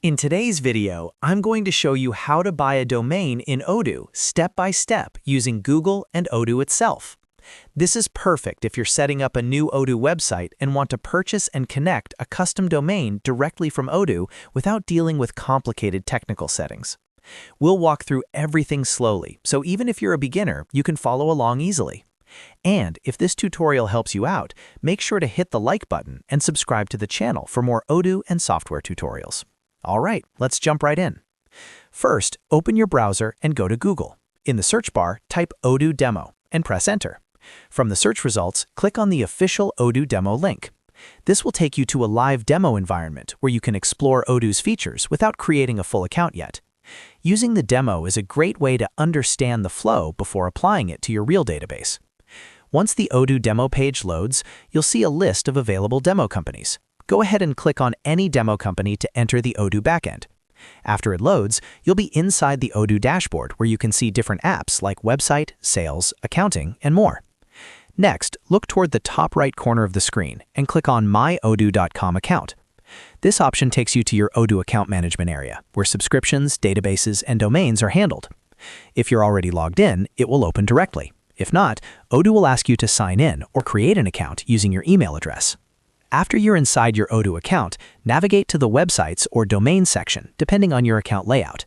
In today's video, I'm going to show you how to buy a domain in Odoo step by step using Google and Odoo itself. This is perfect if you're setting up a new Odoo website and want to purchase and connect a custom domain directly from Odoo without dealing with complicated technical settings. We'll walk through everything slowly, so even if you're a beginner, you can follow along easily. And if this tutorial helps you out, make sure to hit the like button and subscribe to the channel for more Odoo and software tutorials. All right, let's jump right in. First, open your browser and go to Google. In the search bar, type Odoo Demo and press Enter. From the search results, click on the official Odoo Demo link. This will take you to a live demo environment where you can explore Odoo's features without creating a full account yet. Using the demo is a great way to understand the flow before applying it to your real database. Once the Odoo demo page loads, you'll see a list of available demo companies. Go ahead and click on any demo company to enter the Odoo backend. After it loads, you'll be inside the Odoo dashboard where you can see different apps like website, sales, accounting, and more. Next, look toward the top right corner of the screen and click on My Odoo.com account. This option takes you to your Odoo account management area, where subscriptions, databases, and domains are handled. If you're already logged in, it will open directly. If not, Odoo will ask you to sign in or create an account using your email address. After you're inside your Odoo account, navigate to the Websites or Domain section, depending on your account layout.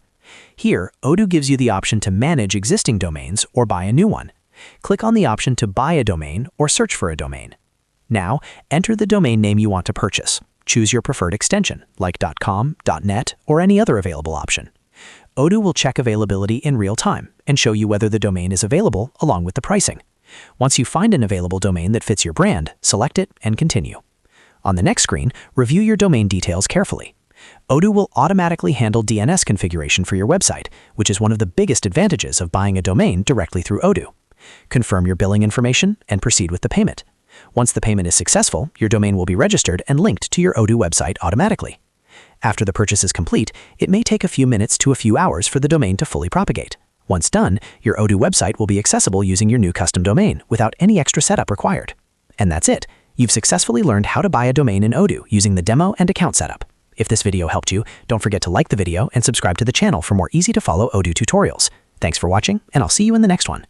Here, Odoo gives you the option to manage existing domains or buy a new one. Click on the option to buy a domain or search for a domain. Now, enter the domain name you want to purchase. Choose your preferred extension, like .com, .net, or any other available option. Odoo will check availability in real time and show you whether the domain is available along with the pricing. Once you find an available domain that fits your brand, select it and continue. On the next screen, review your domain details carefully. Odoo will automatically handle DNS configuration for your website, which is one of the biggest advantages of buying a domain directly through Odoo. Confirm your billing information and proceed with the payment. Once the payment is successful, your domain will be registered and linked to your Odoo website automatically. After the purchase is complete, it may take a few minutes to a few hours for the domain to fully propagate. Once done, your Odoo website will be accessible using your new custom domain without any extra setup required. And that's it. You've successfully learned how to buy a domain in Odoo using the demo and account setup. If this video helped you, don't forget to like the video and subscribe to the channel for more easy-to-follow Odoo tutorials. Thanks for watching, and I'll see you in the next one.